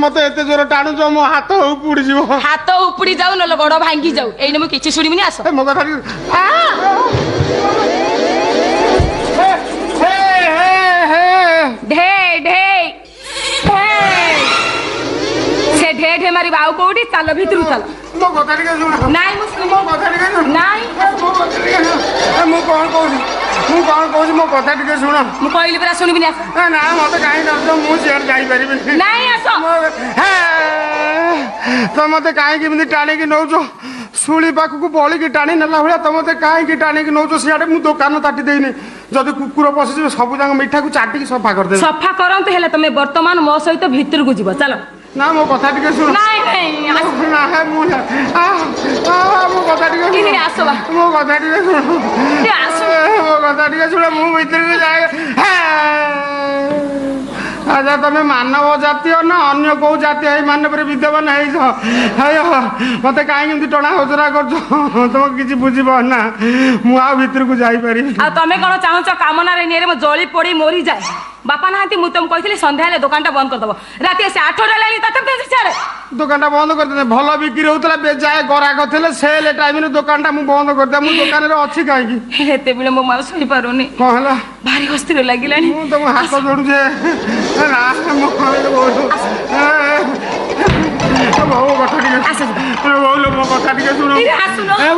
मत एते जोर टाणुच मो हाथ उपुड़ी जीव हाथ उपुड़ी जाऊ न गोड़ भांगी जाऊ एने मु किछि सुनिबिनी आस मो कथा ढे ढे से ढे ढे मारी बाऊ कोठी चल भितरु चल मो कथा टिके सुन नाइ मो कथा टिके सुन नाइ मो कथा टिके मु कोन कहूँ मो कथा टिके शुण मु कहली परा सुनिबिनी आस ना मत कहीं दस मु सियार जाई परिबि नाइ आस तो मत कहीं टाणी की नौच शुली पाखक बड़ी की टाणी नेला भाया तो मत कहीं टाणी की नौच सियाड़े मु दुकान ताटी देनी जदि कुकुर पशिज सब जाक मिठा को चाटिकी सफा करदे सफा करंतु हेले तमे वर्तमान मो सहित भीतर को जीव चलो ना मो कथा टिके सुन नाइ नाइ ना है मो कथा टिके किनी आसबा मो कथा टिके सुन मो कथा टिके सुन मु भीतर को जाए अच्छा तुम मानव जातीय ना अन्य कौ जातीय मान पर विद्यमान है मत कहीं टणा हजरा कर तुम किसी बुझीप ना मुझे भीतर को जापर तमें कौन चाहूच कामना जली पड़ी मोरी जाए बापा ना मुझे तुम कही सन्ध्या दुकान बंद करदेव रात से 8 दुकान बंद कर भल बिक्री होता बेजाए ग्राहक थे सेल टाइम दुकान बंद करदे मुझे दुकान अच्छी कहीं मो माँ शोई पारुनी कौन है भारी अस्थिर लगे तुम हाथ जोड़ुचे बहु कथा मो कथा टे शुण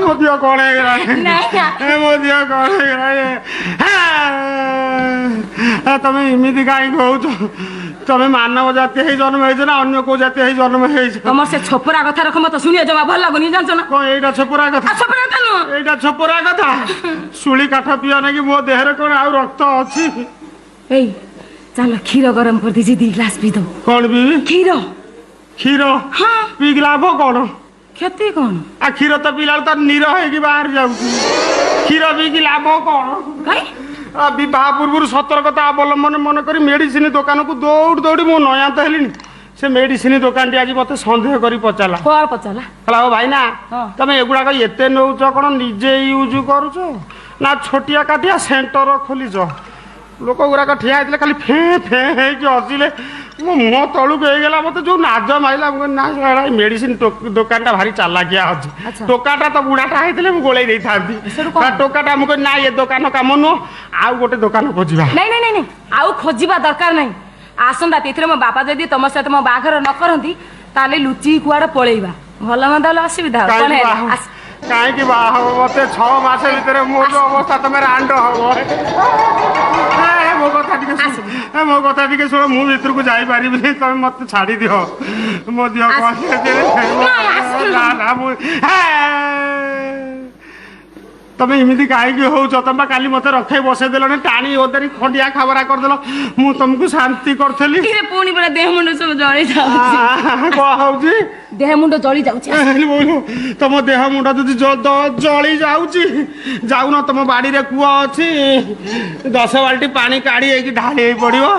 मो दिह कौन मो दिह कौन तुम इमिति कहीं कौच तुम मानव जाति जन्म हो अन्य को जाति जन्म तुम से छोपरा कथा रख मत शुणी जमा भल लगुनि जान ना कौन एटा छोपरा कथा एटा छोपरा कथा शुली काठ पिया ना कि मो देहरे कौन आउ रक्त अच्छी चल क्षीर गरम कर दीजिए 2 गिलास पी दो कौन पी क्षीर क्षीर हाँ पी लाभ कौन क्षति कौन आ क्षीर तो पिला तो नीर हो बाहर जाऊँ क्षीर पी लाभ कौन विवाह पूर्व सतर्कता अवलंबन मन कर मेडिसिन दुकान को दौड़ दौड़ी मु नयांत हेली से मेडिसिन दुकान टी आज मत सन्देह कर पचारा कहला भाई ना तुम एगुड़ाक एत नौ कौन निजे यूज करुच ना छोटिया काटिया सेंटर खोलीच लोक गुराक ठिया होते खाली फे फे हसिले मो मुह तलुक होगा मत जो नाज मारा ना मेडिसिन दुकान भारी चालाकिया अच्छी टोकाटा तो बुढ़ाटा होते गोल था टोकाटा मुझे ना ये दुकान कम नुह आउ गोटे दुकान खोजा नहीं आउ खोजा दरकार नहीं आसंता तिथि मो बापा जदि तुम सहित मो बाघर न करती ताले लुचि कुआड़े पलैबा भल मंद असुविधा कहीं बाह मत 6 मास भर मो जो अवस्था तुम रांड हम मो कथा टे शुण मु भीतर को जापारि तुम मत छाड़ी दिह मो दिह तुम इमिति कहीं हो तुम काली मत रखे बसई देल टाणी ओदारी खंडिया खबरा करदेल मु तुमको शांति करी पुणी पूरा देह मुंड सब जली देह मुंड जली तुम देह मुंड जली जाऊन तुम बाड़ी रे कुआ अच्छी 10 बाल्टी पानी काढ़ी ढाली पड़ो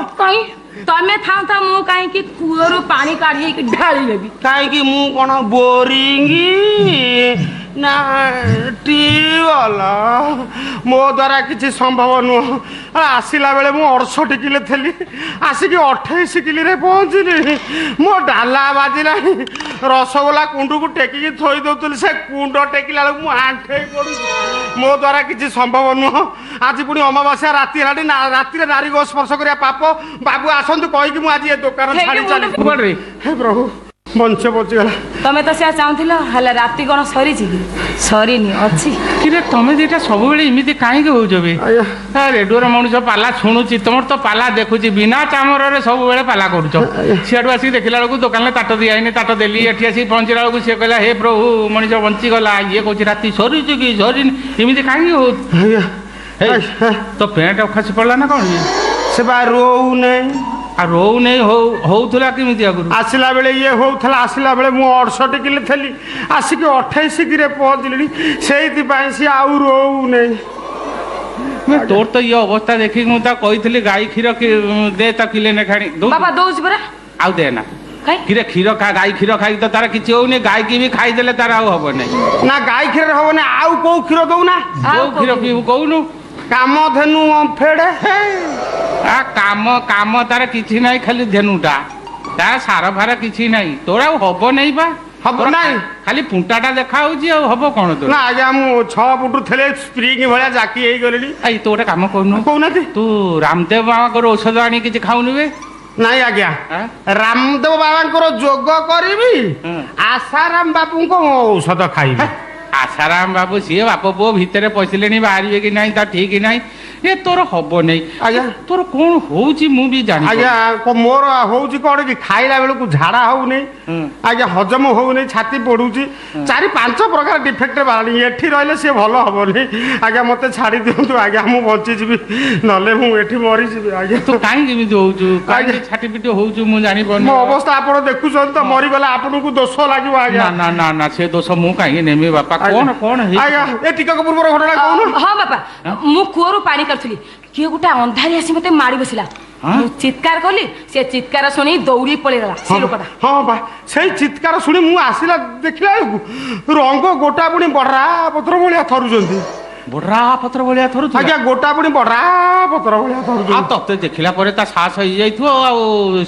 तमें था मु कहीं कूअर पानी काढ़ी ढाली लेबी कहीं मु कौन बोरिंग ना ट्यूबवेल मो द्वारा किसी संभव नुह आसला बेले मु 68 किलो थी आसिक 28 किलो पहुँचली मो डाला बाजिला रसगोला कुंड को टेकिकी थोई दौली से कुंड टेकिला बेलू मु आंठे पड़ू मो द्वारा किसी संभव नुह आज पुणी अमावास्या राति राति नारी को स्पर्श करिया पाप बाबू आसतु कहीकि मुझे आज ये दुकान छाड़ी चली हे प्रभु मंच बचीगला तमें तो से चाहूल राति कौन सरी सरीनी अच्छी कि तुम दीटा सब इमिति कहीं हो रेडियो मनुष्य पाला शुणुची तुम तो पाला देखुची बिना चामर सब पाला करुच सीआडू आसिक देखला बेलू दुकान में ताट दिखाई ताट देली एटी आसिक पहुँचला बेलू सी कहला हे प्रभु मनीष बंचीगला ये कौन राति सरी कि सरीनी इमिति कहीं हो तो पेट खसी पड़ा ना कौन से रोऊ नहीं रोऊ नहीं होउथला केमिति आगुरु आसला बेले ये होउथला आसला बेले मु 68 किलो थली आसिक 28 किलो पहुँचली से आउ रोऊ नहीं तोर तो ये अवस्था देखी मुझे कही गाई क्षीर दे तो किले ने खाणी बाबा दौच परा आउ देना किरे क्षीर खा गाई क्षीर खाई तो तार किसी होनी गाई की भी खाई देले तार आउ हबो नहीं ना गाई क्षीर हबो ना आउ को क्षीर दउना को क्षीर पीबू कहनु काम धेनु फेड़े आ काम काम तार किछि नाही खाली धेनुटा ତା ସାର ଫାର କିଛି ନାହିଁ ତୋର ଆଉ ହବ ନାହିଁ ବା ହବ ନାହିଁ ଖାଲି ପୁଣ୍ଟାଟା ଦେଖା ହଉଛି ଆଉ ହବ କଣ ତୋର ନା ଆଜ୍ଞା ମୁଁ 6 ଫୁଟ ଥିଲେ ସ୍ପ୍ରିଙ୍ଗ ଭଳିଆ ଜାକି ହେଇଗଲିଣି ଏଇ ତୁ ଗୋଟେ କାମ କରୁନୁ କହୁନାହାନ୍ତି ତୁ ରାମଦେବ ବାବାଙ୍କର ଔଷଧ ଆଣି କିଛି ଖାଉନୁ ବେ ନାଇଁ ଆଜ୍ଞା ଆଁ? ରାମଦେବ ବାବାଙ୍କର ଯୋଗ କରିବି ହୁଁ। ଆଶାରାମ ବାବୁଙ୍କ ଔଷଧ ଖାଇବି ଆଶାରାମ ବାବୁ ସିଏ ବାପ ପୁଅ ଭିତରେ ପଶିଲେଣି ବାହାରିବେ କି ନାହିଁ ତା ଠିକ ନାହିଁ ଏ ତୋର ହବ ନାହିଁ ଆଜ୍ଞା ତୋର କଣ ହଉଛି ମୁଁ ବି ଜାଣି ଆଜ୍ଞା ମୋର ହଉଛି କଣ କି ଖାଇଲା ବେଳକୁ ଝାଡା ହଉନି ହୁଁ। ଆଜ୍ଞା ହଜମ ହଉନି ଛାତି ପଡୁଛି 4-5 ପ୍ରକାର ଡିଫେକ୍ଟ ବାହାରିନି ଏଠି ରହିଲେ ସିଏ ଭଲ ହବନି ଆଜ୍ଞା ମତେ ଛାଡି ଦିଅନ୍ତୁ ଆଜ୍ଞା ମୁଁ ବଞ୍ଚିଯିବି ନହେଲେ ମୁଁ ଏଠି ମରିଯିବି ଆଜ୍ଞା ତୁ କାହିଁକି ଏମିତି ହଉଛୁ କାହିଁକି ଛାଟି ପିଟି ହଉଛୁ ମୁଁ ଜାଣିପାରୁନି ମୋ ଅବସ୍ଥା ଆପଣ ଦେଖୁଛନ୍ତି ତ ମରିଗଲେ ଆପଣଙ୍କୁ ଦୋଷ ଲାଗିବ ଆଜ୍ଞା ନା ନା ନା ନା ସେ ଦୋଷ ମୁଁ କାହିଁକି ନେମି ବାପା କଣ କଣ ହେଇଛି ଆଜ୍ଞା ଏ ଟିକକ ପୂର୍ବର ଘଟଣା କହୁନ ହଁ ବାପା ମୁଁ କୂଅରୁ ପାଣି କାଢୁଥିଲି କିଏ ଗୋଟେ ଅନ୍ଧାରି ଆସି ମତେ ମାଡ଼ି ବସିଲା ମୁଁ ଚିତ୍କାର କଲି ସେ ଚିତ୍କାର ଶୁଣି ଦୌଡ଼ି ପଳେଇଗଲା ସେ ଲୋକଟା ହଁ ବା ସେଇ ଚିତ୍କାର ଶୁଣି ମୁଁ ଆସିଲା ଦେଖିଲା ବେଳକୁ ରଙ୍ଗ ଗୋଟା ପୁଣି ବଢା ପତ୍ର ଭଳିଆ ଥରୁଛନ୍ତି ବଡରା ପତ୍ର ଭଳିଆ ଥରୁଛୁ ଆଜ୍ଞା ଗୋଟା ପୁଣି ବଢା ପତ୍ର ଭଳିଆ ଥରୁଛନ୍ତି ଆଉ ତତେ ଦେଖିଲା ପରେ ତା ସାହସ ହେଇଯାଇଥିବ ଆଉ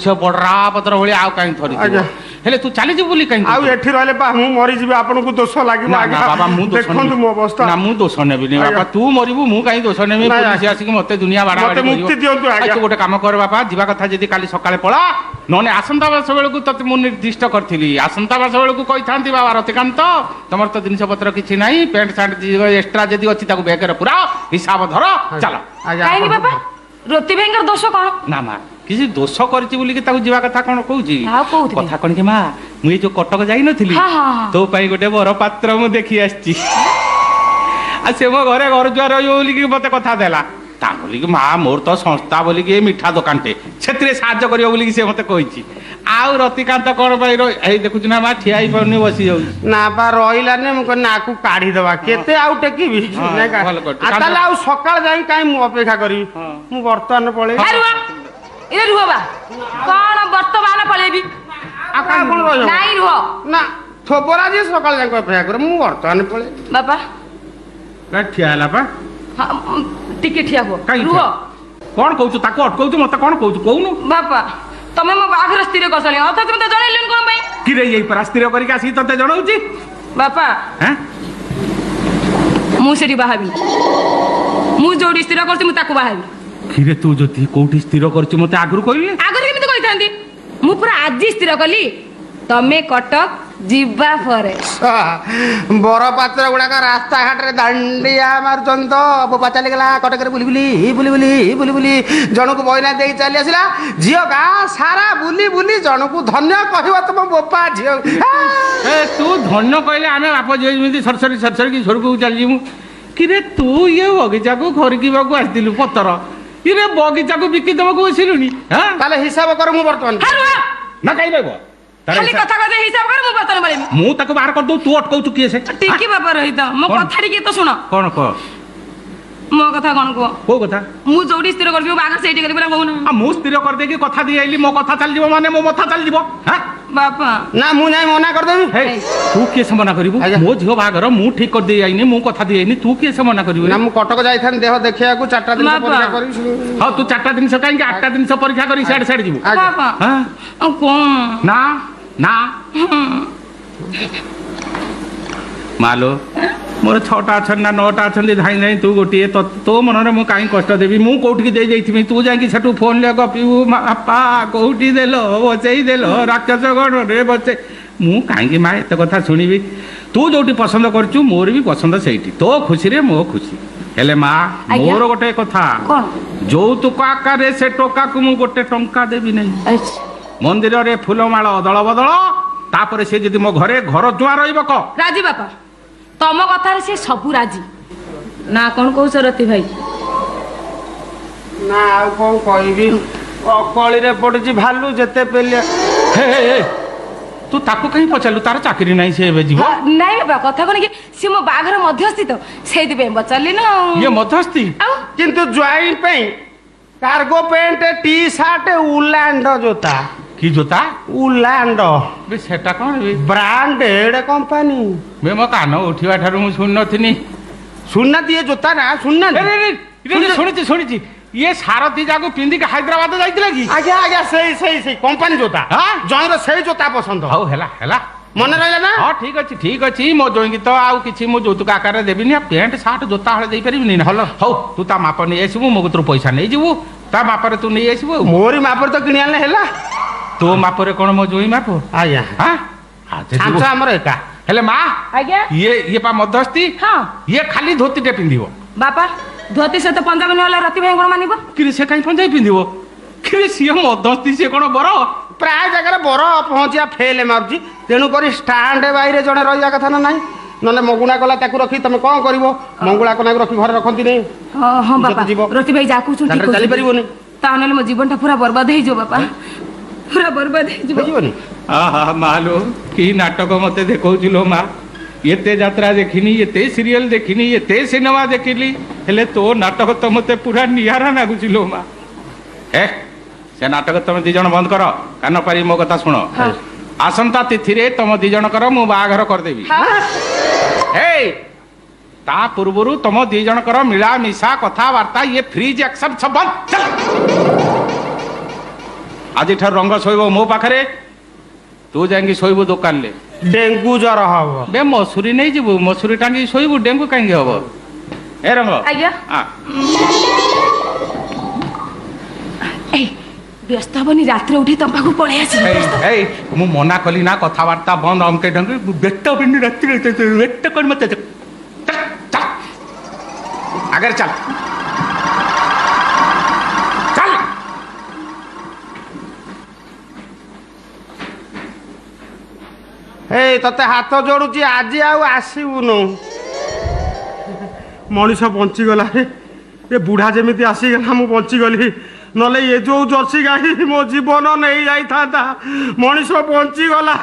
ସେ ବଡରା ପତ୍ର ଭଳିଆ ଆଉ କାହିଁ ଥରିଥିବ ଆଜ୍ଞା। ହେଲେ ତୁ ଚାଲିଯିବୁ ବୋଲି କାହିଁ ଆଉ ଏଠି ରହିଲେ ବା ମୁଁ ମରିଯିବି ଆପଣଙ୍କୁ ଦୋଷ ଲାଗିବ ନା ନା ଆଜ୍ଞା ବାବା ମୁଁ ଦୋଷ ଦେଖନ୍ତୁ ମୋ ଅବସ୍ଥା ନା ମୁଁ ଦୋଷ ନେବିନି ଆଜ୍ଞା। ବାପା ତୁ ମରିବୁ ମୁଁ କାହିଁ ଦୋଷ ନେବି ନାଇଁ, ପୋଲିସ ଆସିକି ମତେ ଦୁନିଆ ବାଡା ମତେ ମୁକ୍ତି ଦିଅନ୍ତୁ ଆଜ୍ଞା। ତୁ ଗୋଟେ କାମ କର ବାପା ଯିବା କଥା ଯଦି କାଲି ସକାଳେ ପଳା ନହେଲେ ଆସନ୍ତା ବର୍ଷ ବେଳକୁ ତତେ ମୁଁ ନିର୍ଦ୍ଦିଷ୍ଟ କରିଥିଲି ଆସନ୍ତା ବର୍ଷ ବେଳକୁ କହିଥାନ୍ତି ବାବା ରତିକାନ୍ତ ତମର ତ ଜିନିଷ ପତ୍ର କିଛି ନାହିଁ ପ୍ୟାଣ୍ଟ ସାର୍ଟ ଏକ୍ସଟ୍ରା ଯଦି ଅଛି ତାକୁ ବ୍ୟାଗରେ ପୁରା ହିସାବ ଧର ଚାଲ ଆଜ୍ଞା କାହିଁକି ବାପା ରତି ଭାଇଙ୍କର ଦୋଷ କଣ ନା ମା କିଛି ଦୋଷ କରିଛି ବୋଲିକି ତାକୁ ଯିବା କଥା କଣ କହୁଛି ଆଉ କହୁଥିଲି। କଥା କଣ କି ମା ମୁଁ ଏଇ ଯୋଉ କଟକ ଯାଇନଥିଲି ହଁ, ହଁ, ହଁ। ତୋ ପାଇଁ ଗୋଟେ ବର ପାତ୍ର ମୁଁ ଦେଖି ଆସିଛି ଆଉ ସେ ମୋ ଘରେ ଘର ଦ୍ୱାର ରହିବ ବୋଲିକି ମତେ କଥା ଦେଲା ତା ବୋଲିକି ମା ମୋର ତ ସଂସ୍ଥା ବୋଲିକି ଏ ମିଠା ଦୋକାନଟେ ସେଥିରେ ସାହାଯ୍ୟ କରିବ ବୋଲିକି ସେ ମତେ କହିଛି ଆଉ ରତିକାନ୍ତ କଣ ପାଇଁ ଏଇ ଦେଖୁଛୁ ନା ମା ଠିଆ ହେଇପାରୁନି ବସି ଯାଉଛି ନା ବା ରହିଲାନି ମୁଁ କହିଲି ନାକୁ କାଢିଦବା କେତେ ଆଉ ଟେକିବି ହଁ, ନାଇଁ କା- ଭଲ କରିଛୁ। ଆଉ ତାହେଲେ ଆଉ ସକାଳ ଯାଇ କାହିଁ ମୁଁ ଅପେକ୍ଷା କରିବି ହଁ। ମୁଁ ବର୍ତ୍ତମାନ ପଳେଇବି ଏ ରୁହ ଏ ରୁହ ବା କଣ ବର୍ତ୍ତମାନ ପଳେଇବି ଆଉ କାହିଁ କଣ ରହିବ ନାଇଁ ରୁହ ନା ଥୋବରା ଯିଏ ସକାଳ ଯାଇ ଅପେକ୍ଷା କରେ ମୁଁ ବର୍ତ୍ତମାନ ପଳେଇବି ବାପା ଠିଆ ହେଲା ପା ହଁ, ଟିକେ ଠିଆ ହୁଅ କାଇଁ ରୁହ ଠିଆ? କଣ କହୁଛୁ ତାକୁ ଅଟକଉଛୁ ମତେ କଣ କହୁଛୁ କହୁନୁ ବାପା ତମେ ମୋ ବାହାଘର ସ୍ଥିର କରିସାରିଲଣି ଅଥଚ ମତେ ଜଣେଇଲେନି କଣ ପାଇଁ କିରେ ଏଇ ପରା ସ୍ଥିର କରିକି ଆସିକି ତତେ ଜଣଉଛି ବାପା ହଁ ମୁଁ ସେଠି ବାହାବି ମୁଁ ଯୋଉଠି ସ୍ଥିର କରୁଛି ମୁଁ ତାକୁ ବାହାବି କିରେ ତୁ ଯଦି କୋଉଠି ସ୍ଥିର କରିଛୁ ମତେ ଆଗରୁ କହିଲି ଆଗରୁ କେମିତି କହିଥାନ୍ତି ମୁଁ ପୁରା ଆଜି ସ୍ଥିର କଲି ତମେ କଟକ ଯିବା ପରେ ବର ପାତ୍ର ଗୁଡାକ ରାସ୍ତାଘାଟରେ ଦାଣ୍ଡିଆ ମାରୁଛନ୍ତି ତ ବୋପା ଚାଲିଗଲା କଟକରେ ବୁଲି ବୁଲି ବୁଲି ବୁଲି ବୁଲି ବୁଲି ଜଣକୁ ବଇନା ଦେଇ ଚାଲି ଆସିଲା ଝିଅ ଗାଁ ସାରା ବୁଲି ବୁଲି ଜଣକୁ ଧନ୍ୟ କହିବ ତମ ବୋପା ଝିଅ ଏ ତୁ ଧନ୍ୟ କହିଲେ ଆମେ ବାପ ଝିଅ ଯେମିତି ସରସରି ସରସରି ଝରକୁ ଚାଲିଯିବୁ କିରେ ତୁ ଇଏ ବଗିଚାକୁ ଖରିକିବାକୁ ଆସିଥିଲୁ ପତର ଇରେ ବଗିଚାକୁ ବିକି ଦେବାକୁ ବସିଲୁଣି ହଁ ତାହେଲେ ହିସାବ କର ମୁଁ ବର୍ତ୍ତମାନ ହେ ରୁହ, ନା କାହିଁ ରହିବ ଖାଲି କଥା କଥା ହିସାବ କର ମୁଁ ବର୍ତ୍ତମାନ ପଳେଇବି ମୁଁ ତାକୁ ବାହାର କରିଦଉ ତୁ ଅଟକଉଛୁ କିଏ ସେ ଟିକେ ବାପା ରହିତ ମୋ କଣ? କଥା ଟିକେ ତ ଶୁଣ କଣ କହ ମୋ କଥା କଣ କୁହ କୋଉ କଥା ମୁଁ ଯୋଉଠି ସ୍ଥିର କରିବି ମୋ ବାହାଘର ସେଇଠି କରିବି ନା କହୁନ ଆଉ ମୁଁ ସ୍ଥିର କରିଦେଇକି କଥା ଦେଇ ଆଇଲି ମୋ କଥା ଚାଲିଯିବ ମାନେ ମୋ ମଥା ଚାଲିଯିବ ହଁ ବାପା ନା ମୁଁ ଯାଇ ମନା କରିଦେବି ହେଇ, ତୁ କିଏ ସେ ମନା କରିବୁ ଆଜ୍ଞା। ମୋ ଝିଅ ବାହାଘର ମୁଁ ଠିକ କରିଦେଇ ଆଇନି ମୁଁ କଥା ଦେଇ ଆଇନି ତୁ କିଏ ସେ ମନା କରିବୁ ନା ମୁଁ କଟକ ଯାଇଥାନ୍ତି ଦେହ ଦେଖିବାକୁ 4ଟା ଦିନ ବାପା। ପରୀକ୍ଷା କରିବି ହଁ ତୁ 4ଟା ଜିନିଷ କାହିଁକି 8ଟା ଜିନିଷ ପରୀକ୍ଷା କରି ସିଆଡେ ସିଆଡେ ଯିବୁ ଆଜ୍ଞା। ବାପା ହଁ ଆଉ କଣ ନା ନା ମାଲୋ ମୋର 6ଟା ଅଛନ୍ତି ନା 9ଟା ଅଛନ୍ତି ଧାଇଁ ଧାଇଁ ତୁ ଗୋଟିଏ ତୋ ମନରେ ମୁଁ କାହିଁ କଷ୍ଟ ଦେବି ମୁଁ କୋଉଠିକି ଦେଇ ଯାଇଥିବି ତୁ ଯାଇକି ସେଠୁ ଫୋନରେ ଗପିବୁ ବାପା କୋଉଠି ଦେଲ ବସେଇ ଦେଲ ରାକ୍ଷସ ଗଣରେ ବସେଇ ମୁଁ କାହିଁକି ମା ଏତେ କଥା ଶୁଣିବି ତୁ ଯୋଉଠି ପସନ୍ଦ କରୁଛୁ ମୋର ବି ପସନ୍ଦ ସେଇଠି ତୋ ଖୁସିରେ ମୋ ଖୁସି ହେଲେ ମା ଆଜ୍ଞା। ମୋର ଗୋଟେ କଥା କଣ ଯୌତୁକ ଆକାରରେ ସେ ଟୋକାକୁ ମୁଁ ଗୋଟେ ଟଙ୍କା ଦେବି ନାହିଁ ଆଚ୍ଛା। ମନ୍ଦିରରେ ଫୁଲମାଳ ଅଦଳ ବଦଳ ତାପରେ ସେ ଯଦି ମୋ ଘରେ ଘର ଜୁଆ ରହିବ କ ରାଜି ବାପା ତମ କଥାରେ ସେ ସବୁ ରାଜି ନା କଣ କହୁଛ ରତି ଭାଇ ନା ଆଉ କଣ କହିବି ଅକଳିରେ ପଡିଛି ଭାଲୁ ଯେତେ ପେଲିଆ ହେ ହେ, ହେ, ତୁ ତାକୁ କାହିଁ ପଚାରିଲୁ ତାର ଚାକିରି ନାହିଁ ସେ ଏବେ ଯିବ ହଁ, ନାଇଁ ବାପା କଥା କଣ କି ସେ ମୋ ବାହାଘର ମଧ୍ୟସ୍ଥି ତ ସେଇଥିପାଇଁ ପଚାରିଲି ନା ଆଉ। ଇଏ ମଧ୍ୟସ୍ଥି ଆଉ କିନ୍ତୁ ଜ୍ୱାଇଁ ପାଇଁ କାର୍ଗୋ ପ୍ୟାଣ୍ଟ ଟି ସାର୍ଟ ଉଲାଣ୍ଡ ଜୋତା କି ଜୋତା ଉଲାଣ୍ଡ ବେ ସେଟା କଣ ବେ ବ୍ରାଣ୍ଡେଡ କମ୍ପାନୀ ବେ ମୋ କାନ ଉଠିବା ଠାରୁ ମୁଁ ଶୁଣି ନଥିନି ଶୁଣୁନାହାନ୍ତି ଏ ଜୋତା ନା ଶୁଣୁନାହାନ୍ତି ଶୁଣିଛି ଶୁଣିଛି ये सारथी जाको पिंधिक हैदराबाद जाइतिला कि आज्ञा आज्ञा सेई कंपानी जोता हाँ? जईर सेई जोता पसंद हौ ହେଲା मन रहा ना हाँ ठीक अच्छी मो जोई तो आउ किछि मो যৌতুক आकार देबिनी पैंट सार्ट जोता हले देई परिबिनी हल हौ तू ता माप नहीं आसबु मो कतरो पैसा नहीं जीवु ता मापरे तू नहीं आसबु मोरी मापर तो किणी आनले हैला तो मापरे कोन मो जोई माप आज्ञा हां छांचा हमर एका हेले मां आज्ञा ये पा मध्यस्थी हाँ ये खाली धोती टे पिंधिबो बापा धोती से तो पंजाबी नहले रति भाई कोन मानिबो कि से काई पंजाबी पिंधिबो कि सिए मध्यस्थी से कोन बर प्राय जगह बर पहुंचिया फेल मारुची तेणु करी स्टांड बाहर जड़े रहा कथा ना ना नने मगुणा कला ताकू रखी तमे कौन करिवो मंगुळा कना रखी घर रखंती नहीं हाँ हाँ बापा जीव। रति भाई जाकू छु ठीक चली परिबोनी तानले मो जीवनटा पूरा बर्बाद हे जो बापा पूरा बर्बाद हे जो बुझिबोनी आहा मालो कि नाटक मते देखौजिलो मा एते यात्रा देखिनी एते सीरियल देखिनी एते सिनेमा देखिली हेले तो नाटक तो मते पूरा नियारा नागुजिलो मा ए से नाटक तुम दी जन बंद कर कान पारी मो कथा सुनो हाँ। आसंता तिथि रे तुम दी जन कर मु बाघर कर देबी हे ता पूर्वरु तुम दी जन कर मिला मिसा कथा वार्ता ये फ्रीज एक्शन सब बंद चल आज ठर रंग सोइबो मो पाखरे तू जाएंगी सोइबो दुकान ले डेंगू जर हबो बे मसूरी नहीं जीवु मसूरी टांगी सोइबु डेंगू कांगे हबो ए रंग आज्ञा हां ए व्यस्त हबनी रात्रि उठी तम पाखु पळे आसी ए मु मना कली ना कथावार्ता बंद हमके ढंग बेट बिन रात्रि वेट कर मत चल चल अगर चल चल ए तते हाथ जोड़ुची आज आउ आसीबुनु मनीष बंची गला ए बुढ़ा जमी आसीगला मु बंची गली नले ये जो जर्सी गाई मो जीवन नहीं जाई था मनीष बंची गला